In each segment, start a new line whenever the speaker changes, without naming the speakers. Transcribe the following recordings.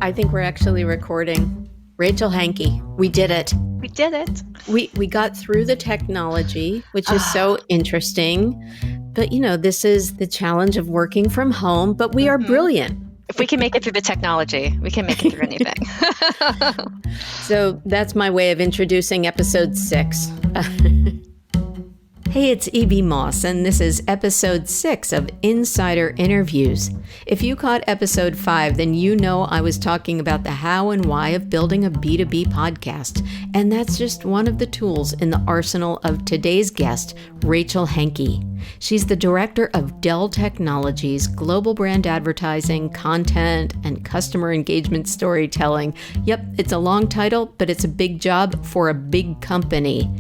I think we're actually recording. Rachael Henke, we did it.
We did it.
We got through the technology, which is
Ah,
so interesting. But this is the challenge of working from home, but we are brilliant.
If we can make it through the technology, we can make it through anything.
So that's my way of introducing episode 6. Hey, it's E.B. Moss, and this is episode 6 of Insider Interviews. If you caught episode 5, then you know I was talking about the how and why of building a B2B podcast. And that's just one of the tools in the arsenal of today's guest, Rachael Henke. She's the director of Dell Technologies, global brand advertising, content, and customer engagement storytelling. Yep, it's a long title, but it's a big job for a big company.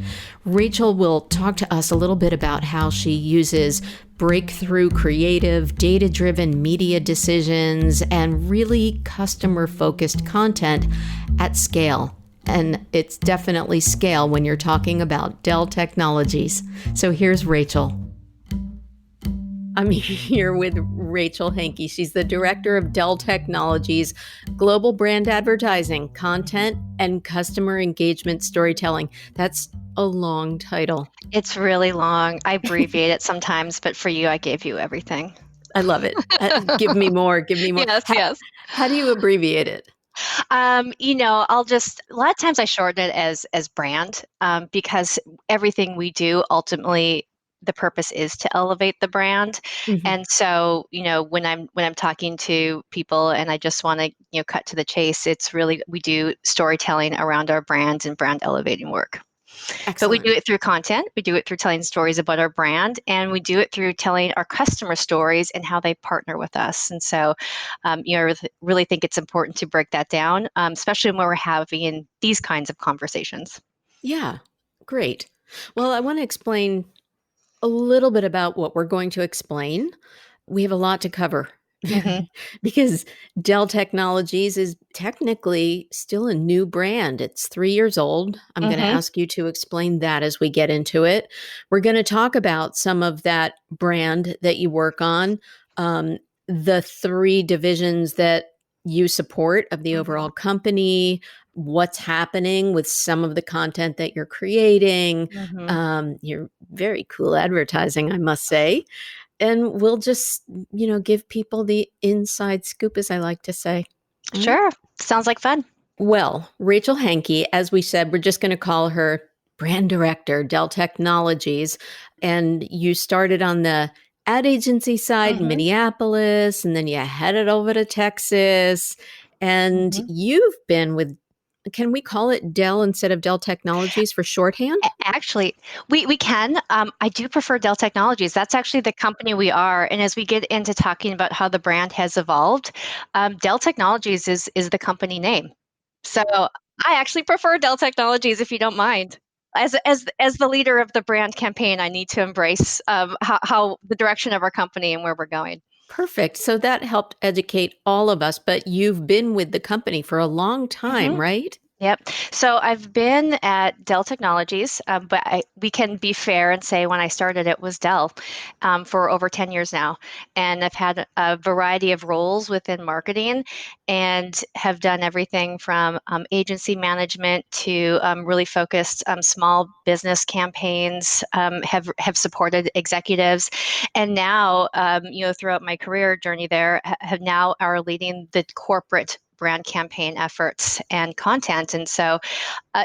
Rachael will talk to us a little bit about how she uses breakthrough creative, data-driven media decisions and really customer-focused content at scale. And it's definitely scale when you're talking about Dell Technologies. So here's Rachael. I'm here with Rachael Henke. She's the director of Dell Technologies, global brand advertising, content, and customer engagement storytelling. That's a long title.
It's really long. I abbreviate it sometimes, but for you, I gave you everything.
I love it. Give me more. Give me more.
Yes.
How do you abbreviate it?
A lot of times I shorten it as brand, because everything we do ultimately the purpose is to elevate the brand.
Mm-hmm.
And so, when I'm talking to people and I just want to, cut to the chase, it's really, we do storytelling around our brands and brand elevating work.
Excellent.
But we do it through content, we do it through telling stories about our brand, and we do it through telling our customer stories and how they partner with us. And so, I really think it's important to break that down, especially when we're having these kinds of conversations.
Yeah, great. Well, I want to explain a little bit about what we're going to explain. We have a lot to cover.
Mm-hmm.
Because Dell Technologies is technically still a new brand. It's 3 years old. I'm going to ask you to explain that as we get into it. We're going to talk about some of that brand that you work on, the 3 divisions that you support of the overall company, what's happening with some of the content that you're creating. You're very cool advertising, I must say. And we'll just, give people the inside scoop, as I like to say.
Sure. Sounds like fun.
Well, Rachael Henke, as we said, we're just going to call her brand director, Dell Technologies. And you started on the ad agency side in Minneapolis, and then you headed over to Texas. And you've been with, can we call it Dell instead of Dell Technologies for shorthand?
Actually, we can. I do prefer Dell Technologies. That's actually the company we are. And as we get into talking about how the brand has evolved, Dell Technologies is the company name. So I actually prefer Dell Technologies, if you don't mind. As the leader of the brand campaign, I need to embrace how the direction of our company and where we're going.
Perfect. So that helped educate all of us, but you've been with the company for a long time, right?
Yep. So I've been at Dell Technologies, but we can be fair and say when I started it was Dell for over 10 years now. And I've had a variety of roles within marketing and have done everything from agency management to really focused small business campaigns, have supported executives. And now, throughout my career journey there, have now are leading the corporate brand campaign efforts and content. And so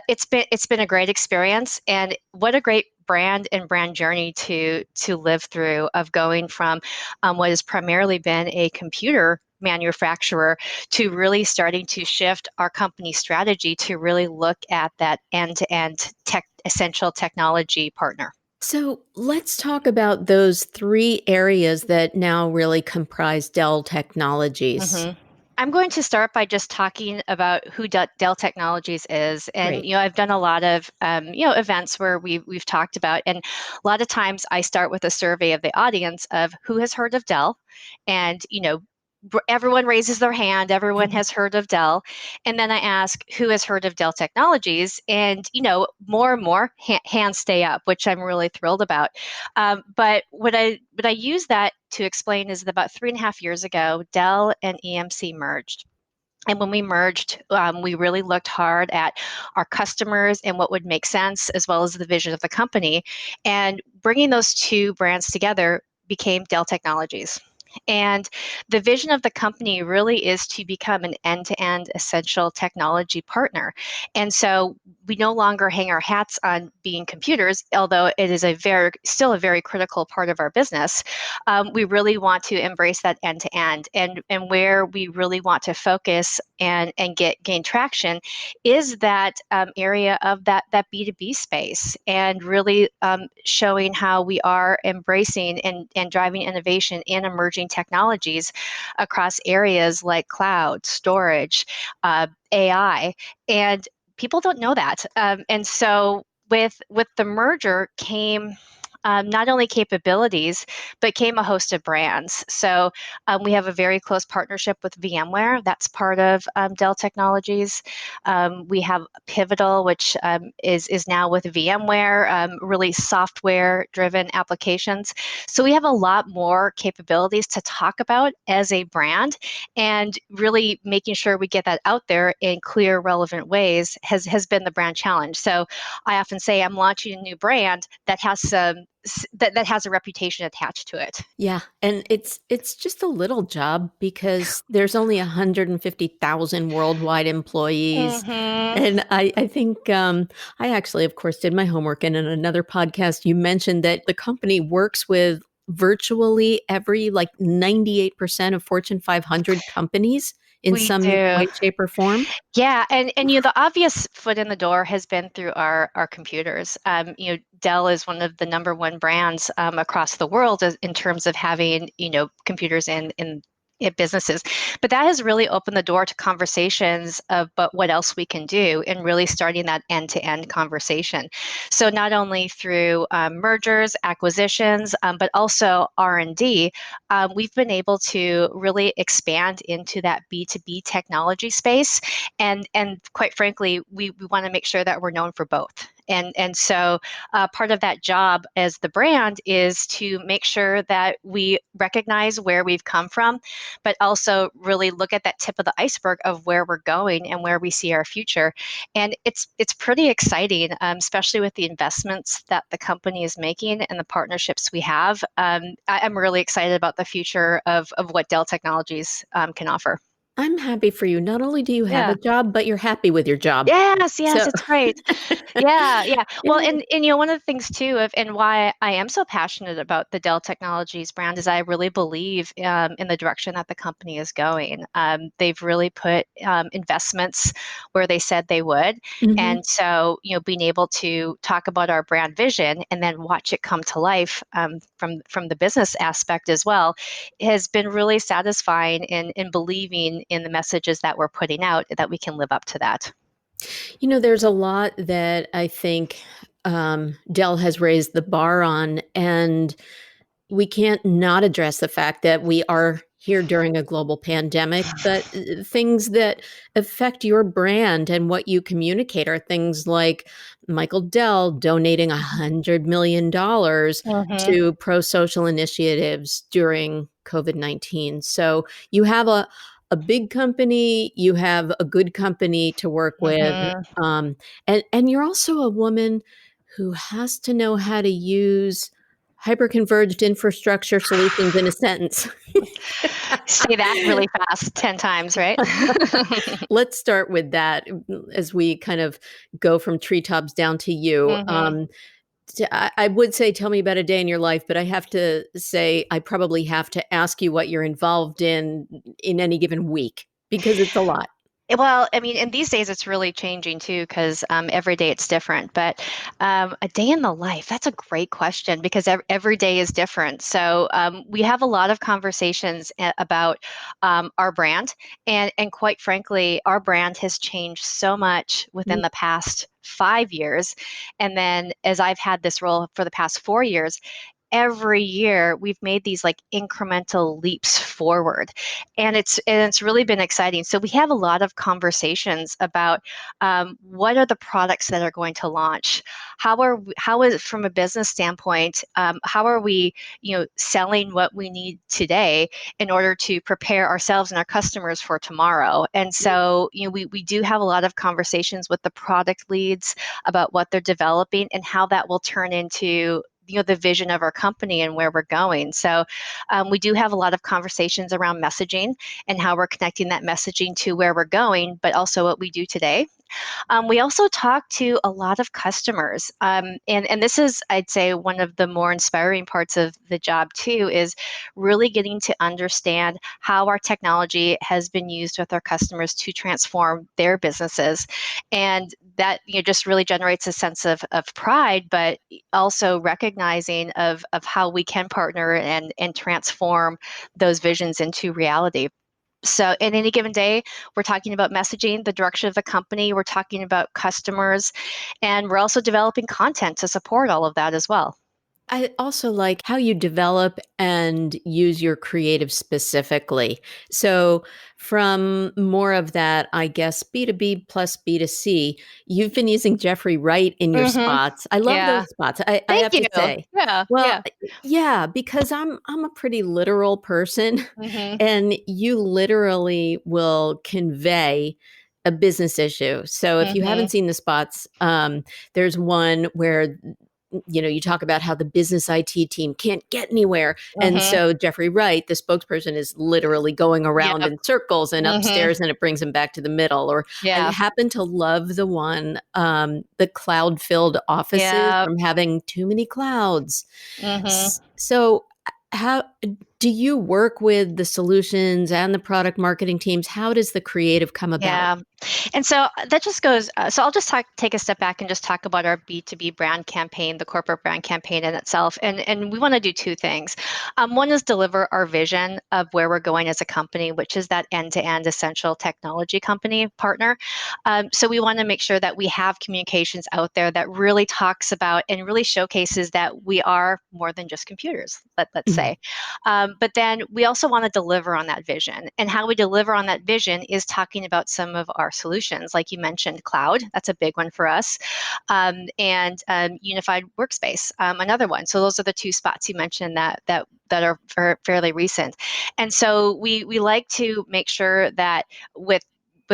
it's been a great experience, and what a great brand and brand journey to live through, of going from what has primarily been a computer manufacturer to really starting to shift our company strategy to really look at that end-to-end essential technology partner.
So let's talk about those 3 areas that now really comprise Dell Technologies.
I'm going to start by just talking about who Dell Technologies is. And,
Great.
I've done a lot of, events where we've talked about, and a lot of times I start with a survey of the audience of who has heard of Dell. And, everyone raises their hand, everyone has heard of Dell. And then I ask who has heard of Dell Technologies, and, more and more hands stay up, which I'm really thrilled about. But what I use that to explain is that about 3.5 years ago, Dell and EMC merged. And when we merged, we really looked hard at our customers and what would make sense, as well as the vision of the company. And bringing those two brands together became Dell Technologies. And the vision of the company really is to become an end-to-end essential technology partner. And so we no longer hang our hats on being computers, although it is still a very critical part of our business. We really want to embrace that end-to-end, and where we really want to focus and gain traction is that area of that B2B space, and really showing how we are embracing and driving innovation in emerging technologies across areas like cloud, storage, AI, and people don't know that. And so with the merger came not only capabilities, but came a host of brands. So we have a very close partnership with VMware. That's part of Dell Technologies. We have Pivotal, which is now with VMware, really software-driven applications. So we have a lot more capabilities to talk about as a brand, and really making sure we get that out there in clear, relevant ways has been the brand challenge. So I often say I'm launching a new brand that has that has a reputation attached to it.
Yeah, and it's just a little job because there's only 150,000 worldwide employees.
Mm-hmm.
And I think I actually, of course, did my homework. And in another podcast, you mentioned that the company works with virtually every, like 98% of Fortune 500 companies in
We
some
do.
way, shape, or form.
Yeah, and the obvious foot in the door has been through our computers. Dell is one of the number one brands across the world in terms of having computers in businesses, but that has really opened the door to conversations about what else we can do, and really starting that end-to-end conversation. So not only through mergers, acquisitions, but also R&D, we've been able to really expand into that B2B technology space, and quite frankly, we want to make sure that we're known for both. And so part of that job as the brand is to make sure that we recognize where we've come from, but also really look at that tip of the iceberg of where we're going and where we see our future. And it's pretty exciting, especially with the investments that the company is making and the partnerships we have. I'm really excited about the future of what Dell Technologies can offer.
I'm happy for you. Not only do you have
Yeah.
a job, but you're happy with your job.
Yes, yes,
So,
it's great. Yeah, yeah. Well,
yeah.
and one of the things too and why I am so passionate about the Dell Technologies brand is I really believe in the direction that the company is going. They've really put investments where they said they would,
Mhm.
and so being able to talk about our brand vision and then watch it come to life from the business aspect as well has been really satisfying in believing in the messages that we're putting out, that we can live up to that.
There's a lot that I think Dell has raised the bar on, and we can't not address the fact that we are here during a global pandemic, but things that affect your brand and what you communicate are things like Michael Dell donating $100 million
Mm-hmm.
to pro-social initiatives during COVID-19. So you have a big company, you have a good company to work with,
Mm-hmm.
and you're also a woman who has to know how to use hyperconverged infrastructure solutions in a sentence.
Say that really fast 10 times, right?
Let's start with that as we kind of go from treetops down to you.
Mm-hmm.
I would say, tell me about a day in your life, but I have to say, I probably have to ask you what you're involved in any given week because it's a lot.
Well, I mean, and these days it's really changing too, because every day it's different. But a day in the life, that's a great question, because every day is different. So we have a lot of conversations about our brand. And quite frankly, our brand has changed so much within
Mm,
the past 5 years. And then as I've had this role for the past 4 years, every year we've made these like incremental leaps forward, and it's really been exciting. So we have a lot of conversations about what are the products that are going to launch, how is from a business standpoint, how are we selling what we need today in order to prepare ourselves and our customers for tomorrow. And so we do have a lot of conversations with the product leads about what they're developing and how that will turn into the vision of our company and where we're going. So we do have a lot of conversations around messaging and how we're connecting that messaging to where we're going, but also what we do today. We also talk to a lot of customers, and this is, I'd say, one of the more inspiring parts of the job too, is really getting to understand how our technology has been used with our customers to transform their businesses, and that just really generates a sense of pride, but also recognizing of how we can partner and transform those visions into reality. So in any given day, we're talking about messaging, the direction of the company, we're talking about customers, and we're also developing content to support all of that as well.
I also like how you develop and use your creative specifically. So, from more of that, I guess, B2B plus B2C, you've been using Jeffrey Wright in your
Mm-hmm.
spots. I love
Yeah.
those spots. I
Thank
have
you.
to say.
Yeah.
Well,
Yeah.
yeah, because I'm a pretty literal person,
Mm-hmm.
and you literally will convey a business issue. So if you
Mm-hmm.
haven't seen the spots, there's one where you talk about how the business IT team can't get anywhere. And
Mm-hmm.
so Jeffrey Wright, the spokesperson, is literally going around
Yep.
in circles and
Mm-hmm.
upstairs, and it brings him back to the middle. Or I
Yeah.
happen to love the one, the cloud filled offices
Yeah.
from having too many clouds.
Mm-hmm.
So, how do you work with the solutions and the product marketing teams? How does the creative come about?
Yeah. And so that just goes, so I'll just take a step back and just talk about our B2B brand campaign, the corporate brand campaign in itself. And we want to do two things. One is deliver our vision of where we're going as a company, which is that end-to-end essential technology company partner. So we want to make sure that we have communications out there that really talks about and really showcases that we are more than just computers, let's
Mhm.
say. But then we also want to deliver on that vision. And how we deliver on that vision is talking about some of our solutions. Like you mentioned, cloud, that's a big one for us. And unified workspace, another one. So those are the two spots you mentioned that are fairly recent. And so we like to make sure that with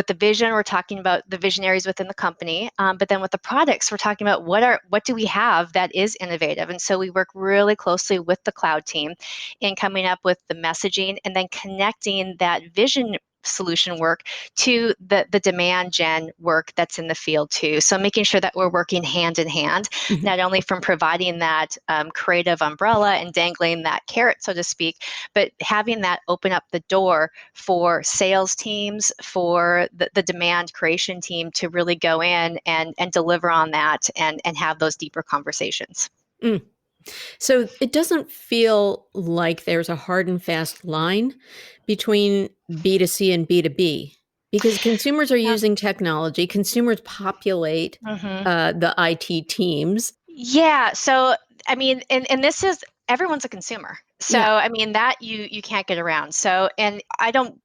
the vision, we're talking about the visionaries within the company, but then with the products, we're talking about what do we have that is innovative. And so we work really closely with the cloud team in coming up with the messaging and then connecting that vision solution work to the demand gen work that's in the field too. So making sure that we're working hand in hand,
Mhm.
not only from providing that creative umbrella and dangling that carrot, so to speak, but having that open up the door for sales teams, for the demand creation team to really go in and deliver on that and have those deeper conversations.
Mm. So it doesn't feel like there's a hard and fast line between B2C and B2B because consumers are
Yeah.
using technology, consumers populate
Mhm.
the IT teams.
Yeah. So, I mean, and this is everyone's a consumer. So,
Yeah.
I mean, that you can't get around. So, and I don't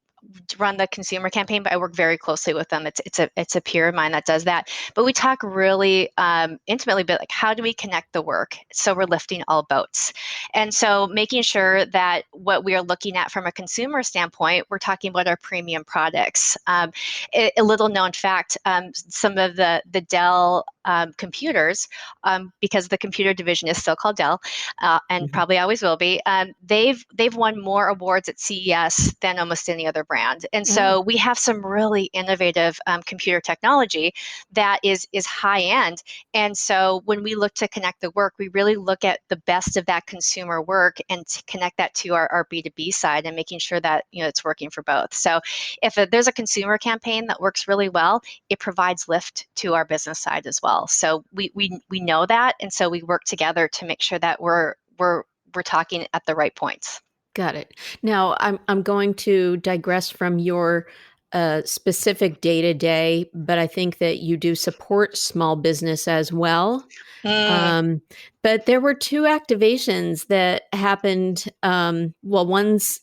run the consumer campaign, but I work very closely with them. It's a peer of mine that does that. But we talk really intimately about like how do we connect the work so we're lifting all boats, and so making sure that what we are looking at from a consumer standpoint, we're talking about our premium products. A little known fact: some of the Dell computers, because the computer division is still called Dell, and
Mhm.
probably always will be. They've won more awards at CES than almost any other brand, and
Oh.
so we have some really innovative computer technology that is high end. And so when we look to connect the work, we really look at the best of that consumer work and to connect that to our B2B side and making sure that it's working for both. So if there's a consumer campaign that works really well, it provides lift to our business side as well. So we know that, and so we work together to make sure that we're talking at the right points.
Got it. Now, I'm going to digress from your a specific day to day, but I think that you do support small business as well.
Mm,
Um, but there were two activations that happened. Well, one's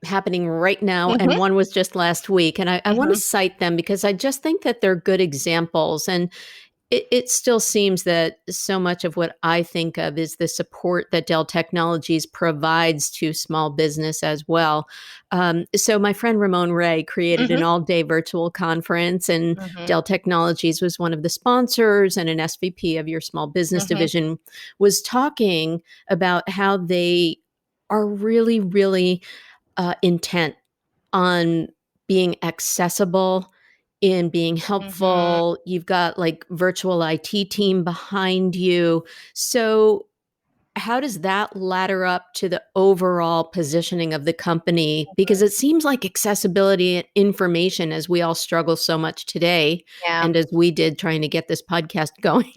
happening right now, and
hmm
one was just last week. And I want to
hmm
cite them because I just think that they're good examples. And it still seems that so much of what I think of is the support that Dell Technologies provides to small business as well. So, my friend Ramon Ray created
hmm
an all day virtual conference, and
hmm
Dell Technologies was one of the sponsors, and an SVP of your small business
hmm
division was talking about how they are really, really intent on being accessible, in being
hmm
helpful. You've got like virtual IT team behind you. So how does that ladder up to the overall positioning of the company? Because it seems like accessibility and information, as we all struggle so much today,
Yeah.
and as we did trying to get this podcast going,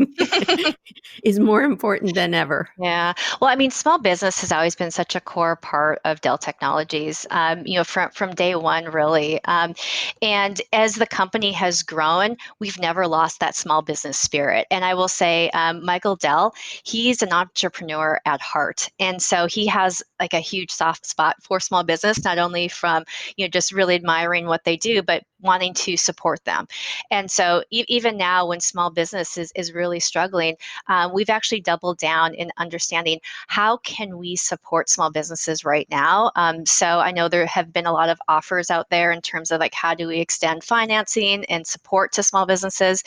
is more important than ever.
Yeah. Well, I mean, small business has always been such a core part of Dell Technologies, from day one, really. And as the company has grown, we've never lost that small business spirit. And I will say, Michael Dell, he's an entrepreneur at heart. And so he has like a huge soft spot for small business, not only from, just really admiring what they do, but wanting to support them. And so even now, when small business is really struggling, we've actually doubled down in understanding how can we support small businesses right now. So I know there have been a lot of offers out there in terms of like how do we extend financing and support to small businesses.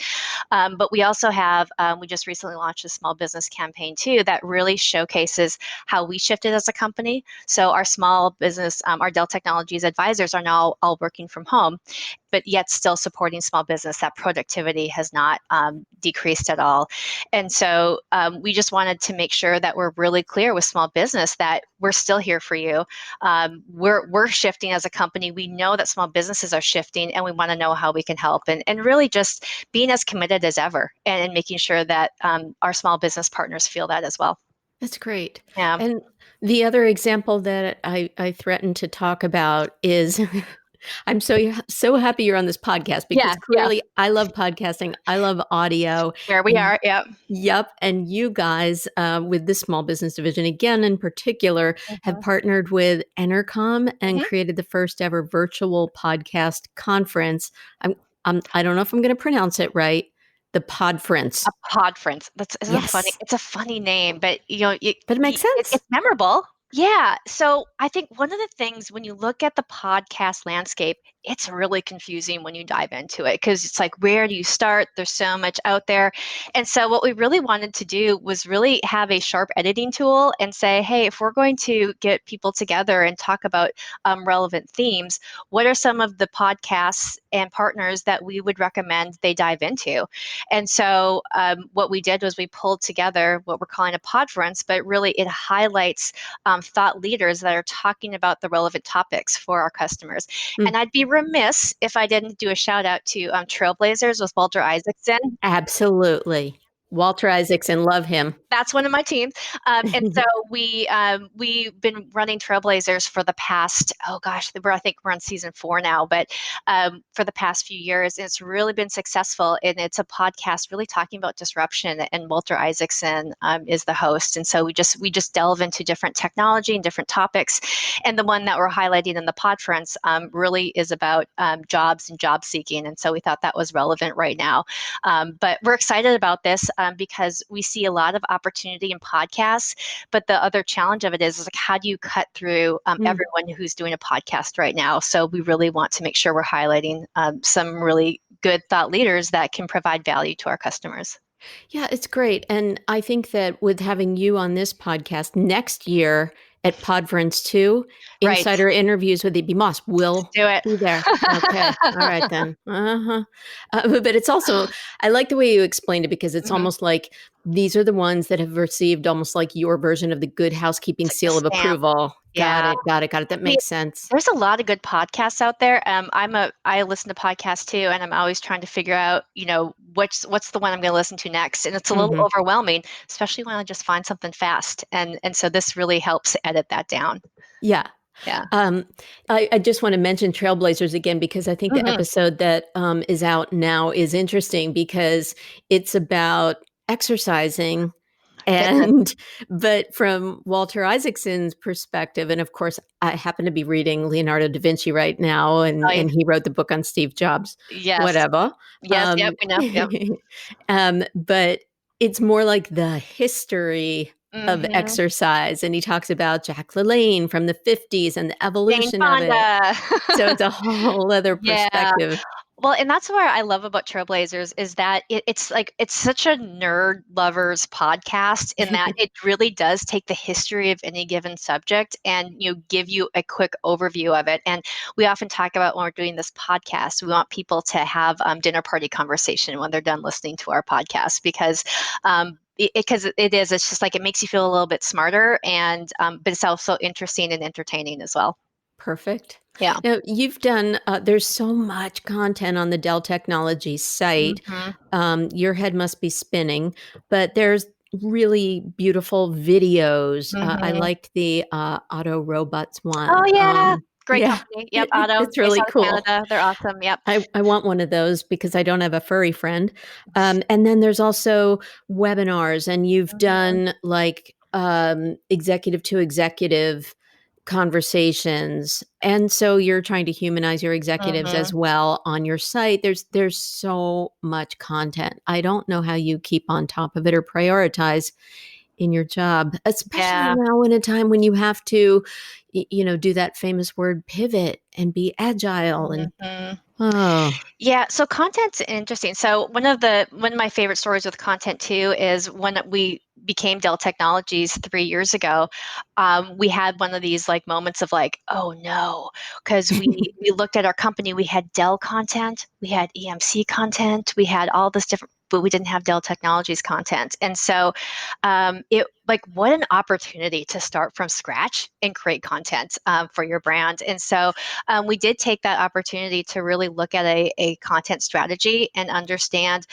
But we also have, we just recently launched a small business campaign too that really showcases how we shifted as a company. So our small business, our Dell Technologies advisors are now all working from home, but yet still supporting small business. That productivity has not decreased at all. And so we just wanted to make sure that we're really clear with small business that we're still here for you. We're shifting as a company. We know that small businesses are shifting, and we want to know how we can help. And really just being as committed as ever, and making sure that our small business partners feel that as well.
That's great.
Yeah.
And the other example that I threatened to talk about is I'm so happy you're on this podcast because
Yeah. Yeah.
clearly I love podcasting. I love audio.
There we
And
are. Yeah.
yep. And you guys, with the small business division, again in particular, have
hmm
partnered with Entercom and
hmm
created the first ever virtual podcast conference. I don't know if I'm going to pronounce it right. The Podference.
A Podference. That's is a funny.
Yes,
It's a funny name, but
but it makes sense.
it's memorable. Yeah. So I think one of the things when you look at the podcast landscape, it's really confusing when you dive into it because it's like, where do you start? There's so much out there. And so what we really wanted to do was really have a sharp editing tool and say, hey, if we're going to get people together and talk about relevant themes, what are some of the podcasts and partners that we would recommend they dive into? And so what we did was we pulled together what we're calling a podference, but really it highlights thought leaders that are talking about the relevant topics for our customers.
Mm,
And I'd be remiss if I didn't do a shout out to Trailblazers with Walter Isaacson.
absolutely. Walter Isaacson, love him.
That's one of my teams. And so we've been running Trailblazers for the past, oh gosh, I think we're on season 4 now, but for the past few years, and it's really been successful. And it's a podcast really talking about disruption. And Walter Isaacson is the host. And so we just delve into different technology and different topics. And the one that we're highlighting in the Podference really is about jobs and job seeking. And so we thought that was relevant right now. But we're excited about this because we see a lot of opportunity in podcasts. But the other challenge of it is like, how do you cut through
Mm.
everyone who's doing a podcast right now? So we really want to make sure we're highlighting some really good thought leaders that can provide value to our customers.
Yeah, it's great. And I think that with having you on this podcast next year at Podference 2,
Right.
insider interviews with EB Moss will
Do it.
be there. Okay. All right then. Uh-huh. But it's also, I like the way you explained it because it's
Mhm.
almost like these are the ones that have received almost like your version of the good housekeeping
It's like the
seal of
stamp.
approval. Got
Yeah.
it. Got it. Got it. That
I mean,
makes sense.
there's a lot of good podcasts out there. I listen to podcasts too, and I'm always trying to figure out, what's the one I'm going to listen to next. And it's a little
Hmm.
overwhelming, especially when I just find something fast. And so this really helps edit that down.
Yeah.
Yeah.
Um, I just want to mention Trailblazers again because I think the
Hmm.
episode that is out now is interesting because it's about exercising
Fitness.
and but from Walter Isaacson's perspective, and of course, I happen to be reading Leonardo da Vinci right now,
Oh,
and he wrote the book on Steve Jobs,
yes.
whatever.
Yes. Yep. We know. Yep.
But it's more like the history of
Hmm.
exercise, and he talks about Jack LaLanne from the 50s and the
Jane
evolution of it.
Fonda.
So it's a whole other
Yeah.
perspective.
Well, and that's what I love about Trailblazers is that it's like it's such a nerd lovers podcast in that it really does take the history of any given subject and give you a quick overview of it. And we often talk about when we're doing this podcast, we want people to have dinner party conversation when they're done listening to our podcast because because it's just like it makes you feel a little bit smarter and but it's also interesting and entertaining as well.
Perfect.
Yeah.
Now, you've done, there's so much content on the Dell Technologies site.
Hmm.
Your head must be spinning, but there's really beautiful videos. I
Hmm.
liked the Auto Robots
Oh,
one.
yeah. Great
Yeah,
company. Yep, Otto,
it's
based
really
out of
cool.
Canada. They're awesome. Yep.
I want one of those because I don't have a furry friend. And then there's also webinars, and you've
Mhm,
done like executive to executive conversations. And so you're trying to humanize your executives as
mhm.
well on your site. There's so much content. I don't know how you keep on top of it or prioritize in your job, especially
Yeah.
now in a time when you have to, do that famous word pivot and be agile and
Mhm.
oh.
Yeah, so content's interesting. So one of my favorite stories with content too is when we became Dell Technologies 3 years ago. We had one of these like moments of like, oh no, because we looked at our company. We had Dell content, we had EMC content, we had all this different, but we didn't have Dell Technologies content. And so, it like what an opportunity to start from scratch and create content for your brand. And so we did take that opportunity to really look at a content strategy and understand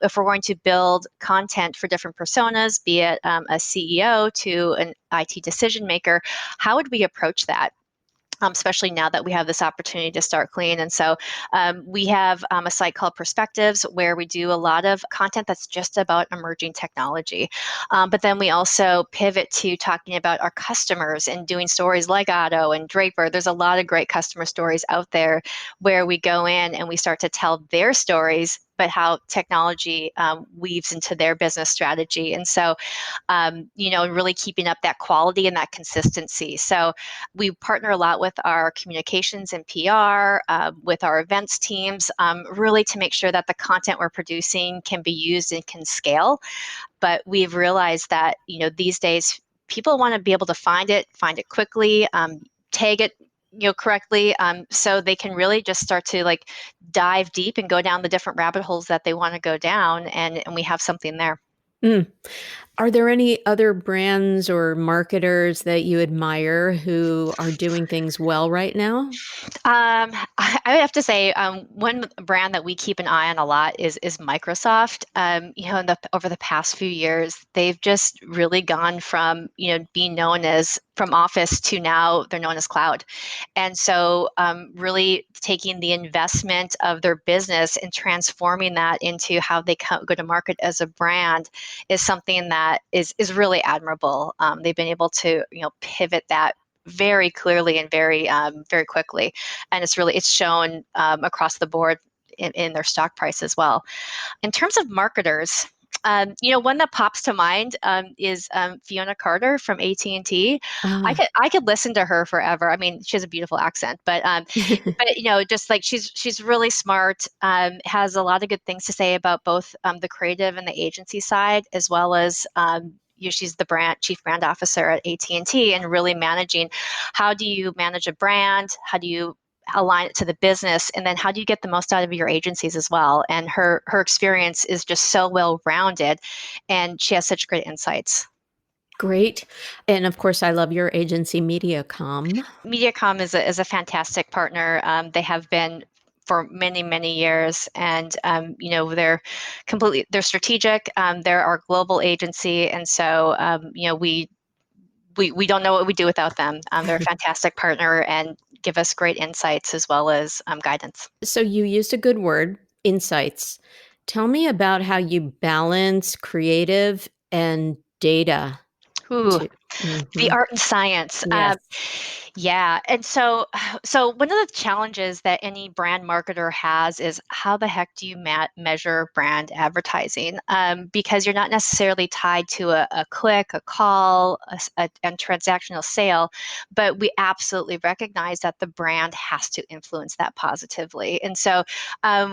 if we're going to build content for different personas, be it a CEO to an IT decision maker, how would we approach that? Especially now that we have this opportunity to start clean. And so we have a site called Perspectives where we do a lot of content that's just about emerging technology. But then we also pivot to talking about our customers and doing stories like Otto and Draper. There's a lot of great customer stories out there where we go in and we start to tell their stories, but how technology weaves into their business strategy. And so, really keeping up that quality and that consistency. So we partner a lot with our communications and PR, with our events teams, really to make sure that the content we're producing can be used and can scale. But we've realized that, these days people want to be able to find it quickly, tag it correctly, so they can really just start to like dive deep and go down the different rabbit holes that they want to go down, and we have something there.
Mm. Are there any other brands or marketers that you admire who are doing things well right now?
I would have to say one brand that we keep an eye on a lot is Microsoft. Over the past few years, they've just really gone from being known as from Office to now they're known as cloud, and so really taking the investment of their business and transforming that into how they go to market as a brand is something that is really admirable. They've been able to pivot that very clearly and very quickly, and it's shown across the board in their stock price as well. In terms of marketers, one that pops to mind is Fiona Carter from AT&T.
Ah.
I could listen to her forever. I mean, she has a beautiful accent, but just like she's really smart, has a lot of good things to say about both the creative and the agency side, as well as she's the chief brand officer at AT&T, and really managing how do you manage a brand, how do you align it to the business, and then how do you get the most out of your agencies as well. And her experience is just so well rounded, and she has such great insights.
Great. And of course, I love your agency, MediaCom.
MediaCom is a fantastic partner. They have been for many many years, and they're strategic. They're our global agency, and so we we don't know what we do without them. They're a fantastic partner and give us great insights as well as guidance.
So you used a good word, insights. Tell me about how you balance creative and data
Ooh,
to
the
Mhm.
art and science.
Yes.
Yeah. And so one of the challenges that any brand marketer has is how the heck do you measure brand advertising? Because you're not necessarily tied to a click, a call, a transactional sale, but we absolutely recognize that the brand has to influence that positively. And so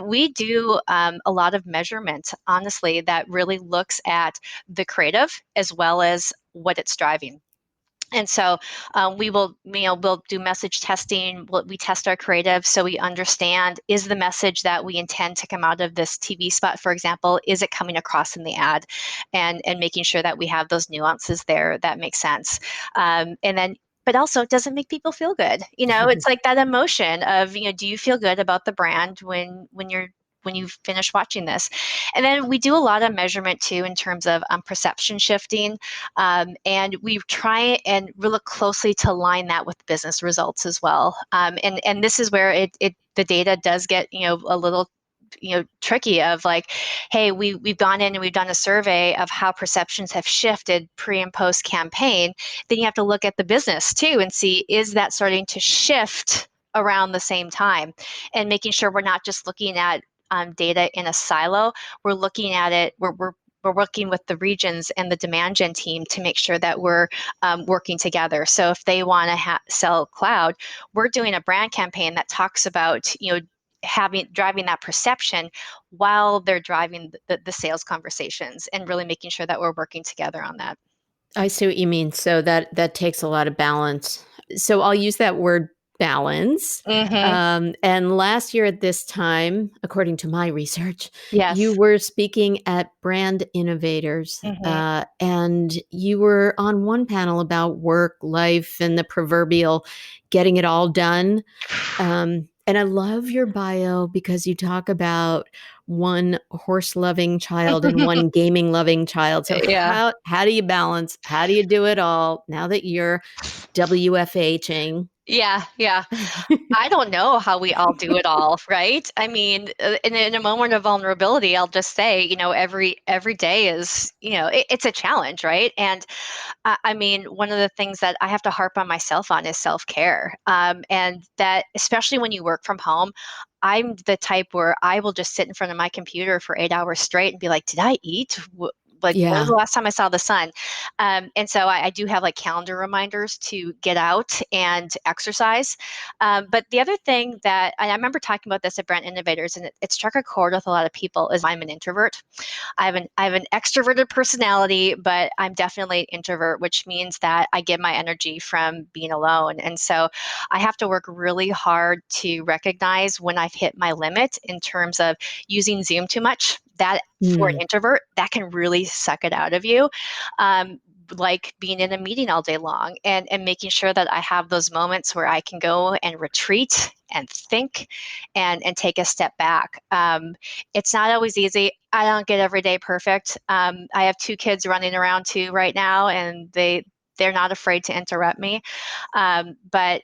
we do a lot of measurement, honestly, that really looks at the creative as well as what it's driving. And so we will, we'll do message testing. We test our creative so we understand, is the message that we intend to come out of this TV spot, for example, is it coming across in the ad, and making sure that we have those nuances there that make sense. And then, but also, does it make people feel good? It's like that emotion of, do you feel good about the brand when you finish watching this? And then we do a lot of measurement too in terms of perception shifting, and we try and really look closely to align that with business results as well. And this is where the data does get a little tricky of like, hey, we've gone in and we've done a survey of how perceptions have shifted pre and post campaign. Then you have to look at the business too and see, is that starting to shift around the same time, and making sure we're not just looking at data in a silo. We're looking at it, we're working with the regions and the demand gen team to make sure that we're working together. So if they want to sell cloud, we're doing a brand campaign that talks about driving that perception while they're driving the sales conversations, and really making sure that we're working together on that.
I see what you mean. So that takes a lot of balance. So I'll use that word balance.
Mm-hmm.
And last year at this time, according to my research, you
Yes.
were speaking at Brand Innovators,
Mm-hmm.
and you were on one panel about work, life, and the proverbial getting it all done. And I love your bio because you talk about one horse loving child and one gaming loving child. So
Yeah.
how do you balance? How do you do it all now that you're WFHing?
Yeah. Yeah. I don't know how we all do it all, right? I mean, in a moment of vulnerability, I'll just say, every day is, it's a challenge, right? And I mean, one of the things that I have to harp on myself on is self care, and that especially when you work from home. I'm the type where I will just sit in front of my computer for 8 hours straight and be like, "Did I eat? Like, when was
Yeah.
the last time I saw the sun?" And so I do have like calendar reminders to get out and exercise. But the other thing that I remember talking about this at Brand Innovators, and it struck a chord with a lot of people, is I'm an introvert. I have an extroverted personality, but I'm definitely an introvert, which means that I get my energy from being alone. And so I have to work really hard to recognize when I've hit my limit in terms of using Zoom too much. That, for an
Mm.
introvert, that can really suck it out of you. Like being in a meeting all day long, and making sure that I have those moments where I can go and retreat and think, and take a step back. It's not always easy. I don't get every day perfect. I have two kids running around too right now, and they're not afraid to interrupt me. But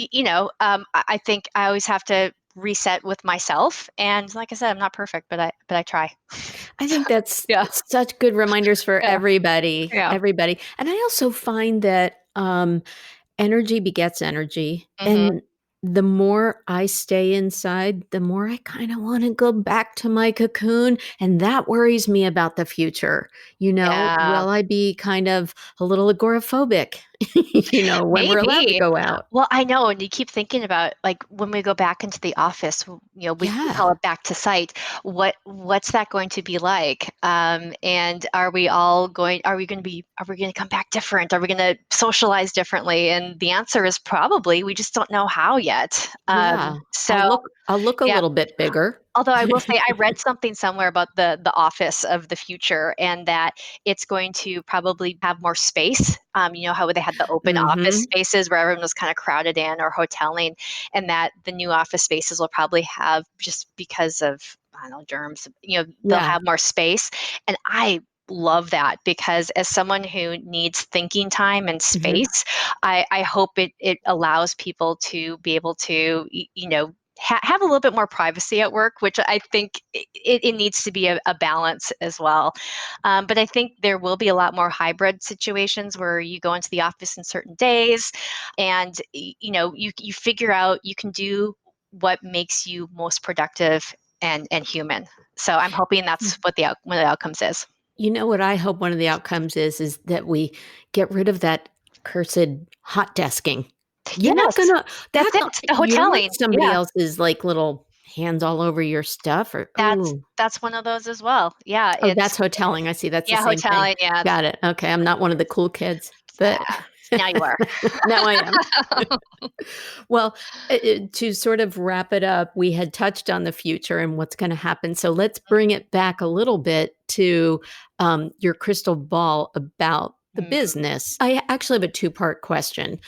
I think I always have to reset with myself. And like I said, I'm not perfect, but I try.
I think that's
Yeah,
such good reminders for
yeah,
everybody,
yeah.
everybody. And I also find that energy begets energy.
Hmm.
And the more I stay inside, the more I kind of want to go back to my cocoon. And that worries me about the future.
Yeah.
Will I be kind of a little agoraphobic, when we're allowed to
Maybe.
go out?
Well, I know, and you keep thinking about, like, when we go back into the office, we call
Yeah.
it back to site. What's that going to be like? And are we going to come back different? Are we going to socialize differently? And the answer is probably we just don't know how yet.
Yeah. I'll
So
look I'll look a
yeah.
little bit bigger.
Although I will say I read something somewhere about the office of the future, and that it's going to probably have more space. You know how they had the open office
Mhm.
spaces where everyone was kind of crowded in or hoteling, and that the new office spaces will probably have, just because of, I don't know, germs, they'll
Yeah.
have more space. And I love that, because as someone who needs thinking time and
Hmm.
space, I hope it allows people to be able to, have a little bit more privacy at work, which I think it needs to be a balance as well. But I think there will be a lot more hybrid situations where you go into the office in certain days, and you figure out you can do what makes you most productive and human. So I'm hoping that's what one of the outcomes is.
You know what I hope one of the outcomes is that we get rid of that cursed hot desking. You're not
Yes,
gonna
that's
that
it. The
you don't want
hoteling.
somebody
Yeah,
else's, like, little hands all over your stuff or
that's
ooh.
that's one of those as well. Yeah,
Oh, that's hoteling, I see, that's the
yeah,
same thing.
hoteling. Yeah,
Got it, okay, I'm not one of the cool kids, but
now you are.
now I am. Well, to sort of wrap it up, we had touched on the future and what's gonna happen, so let's bring it back a little bit to, your crystal ball about the
Mm,
business. I actually have a two-part question.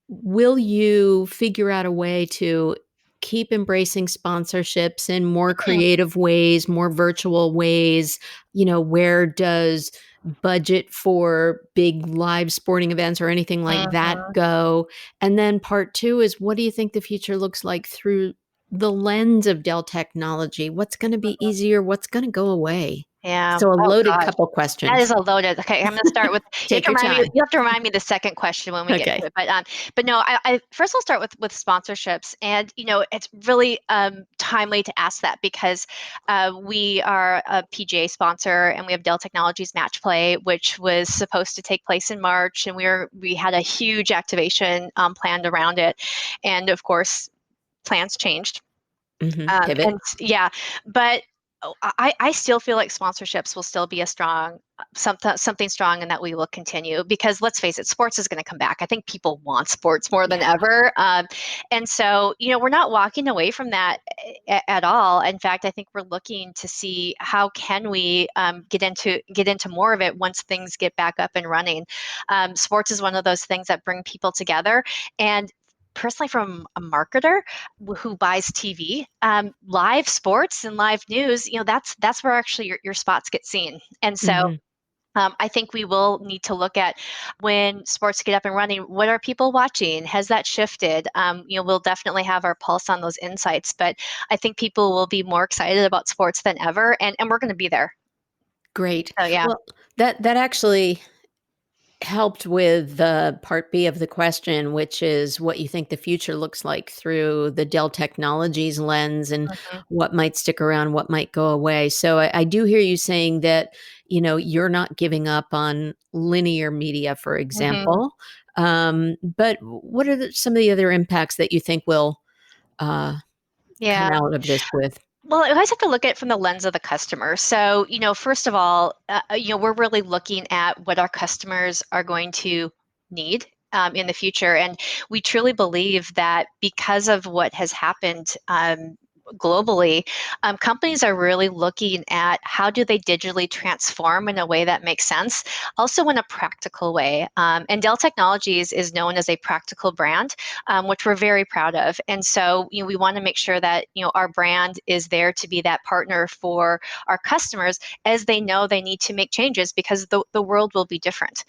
Will you figure out a way to keep embracing sponsorships in more
mm,
creative ways, more virtual ways? Where does budget for big live sporting events or anything like that
mhm.
go? And then part 2 is, what do you think the future looks like through the lens of Dell Technology? What's gonna be easier? What's gonna go away?
Yeah.
So a
Oh
loaded
gosh.
couple
That
questions.
is a loaded. Okay, I'm gonna start with.
Take your time.
You have to remind me the second question when we get to
Okay.
it. But no, I first I'll start with sponsorships, and it's really timely to ask that, because we are a PGA sponsor, and we have Dell Technologies Match Play, which was supposed to take place in March, and we had a huge activation planned around it, and of course plans changed.
Mhm. Pivot.
And yeah, but I still feel like sponsorships will still be a strong something strong, and that we will continue, because let's face it, sports is going to come back. I think people want sports more than
Yeah.
ever, and so we're not walking away from that at all. In fact, I think we're looking to see how can we get into more of it once things get back up and running. Sports is one of those things that bring people together, and personally, from a marketer who buys TV, live sports and live news, that's where actually your spots get seen. And so
Mhm.
I think we will need to look at, when sports get up and running, what are people watching? Has that shifted? We'll definitely have our pulse on those insights, but I think people will be more excited about sports than ever, and we're going to be there.
Great.
So yeah.
Well, that actually helped with the part B of the question, which is what you think the future looks like through the Dell Technologies lens and
Mhm.
what might stick around, what might go away. So I do hear you saying that, you're not giving up on linear media, for
Mhm.
example. But what are some of the other impacts that you think will uh, come
Yeah.
out of this with?
Well, I always have to look at it from the lens of the customer. So, first of all, we're really looking at what our customers are going to need in the future. And we truly believe that because of what has happened globally, companies are really looking at how do they digitally transform in a way that makes sense, also in a practical way. And Dell Technologies is known as a practical brand, which we're very proud of. And so, we want to make sure that our brand is there to be that partner for our customers, as they know they need to make changes, because the world will be different.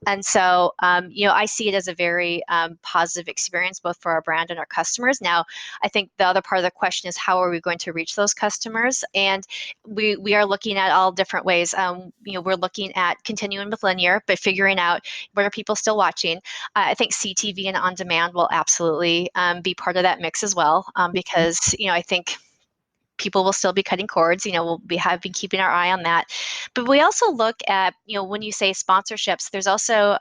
And so, I see it as a very positive experience, both for our brand and our customers. Now, I think the other part of the question is, how are we going to reach those customers? And we are looking at all different ways. We're looking at continuing with linear, but figuring out what are people still watching. I think CTV and on demand will absolutely be part of that mix as well, because I think people will still be cutting cords. We'll have been keeping our eye on that. But we also look at, when you say sponsorships, there's also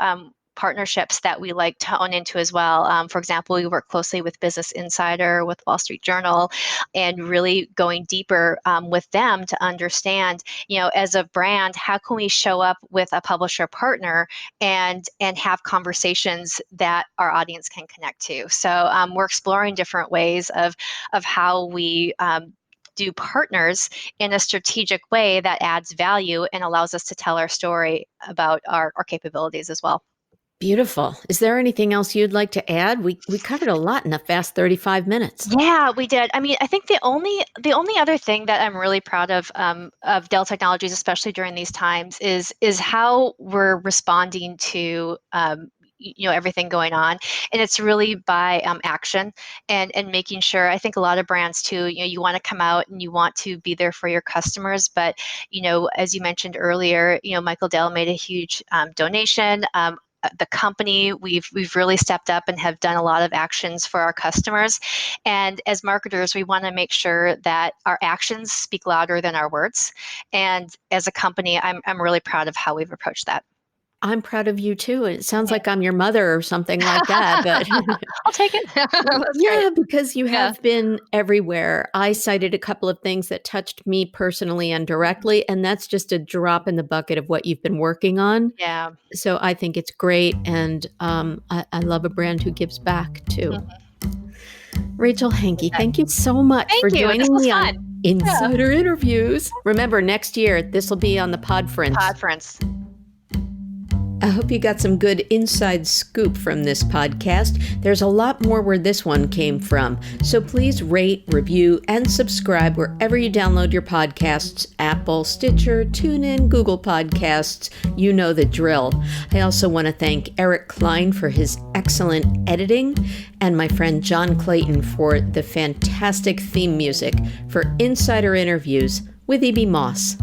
partnerships that we like to own into as well. For example, we work closely with Business Insider, with Wall Street Journal, and really going deeper with them to understand, as a brand, how can we show up with a publisher partner and have conversations that our audience can connect to. So we're exploring different ways of how we do partners in a strategic way that adds value and allows us to tell our story about our capabilities as well.
Beautiful. Is there anything else you'd like to add? We covered a lot in a fast 35 minutes.
Yeah, we did. I mean, I think the only other thing that I'm really proud of Dell Technologies, especially during these times, is how we're responding to everything going on, and it's really by action and making sure. I think a lot of brands too. You want to come out and you want to be there for your customers, but as you mentioned earlier, Michael Dell made a huge donation. The company, we've really stepped up and have done a lot of actions for our customers. And as marketers, we want to make sure that our actions speak louder than our words. And as a company, I'm really proud of how we've approached that.
I'm proud of you too. It sounds
Yeah.
like I'm your mother or something like that, but
I'll take it. That's great.
yeah, because you
Yeah.
have been everywhere. I cited a couple of things that touched me personally and directly, and that's just a drop in the bucket of what you've been working on.
Yeah.
So I think it's great, and I love a brand who gives back too.
Mhm.
Rachel Henke, thank you so much for
Thank you. This
joining
was
me on
fun. Yeah.
Insider Interviews. Remember, next year, this will be on the Podference.
Conference.
I hope you got some good inside scoop from this podcast. There's a lot more where this one came from. So please rate, review, and subscribe wherever you download your podcasts: Apple, Stitcher, TuneIn, Google Podcasts. You know the drill. I also want to thank Eric Klein for his excellent editing and my friend John Clayton for the fantastic theme music for Insider Interviews with E.B. Moss.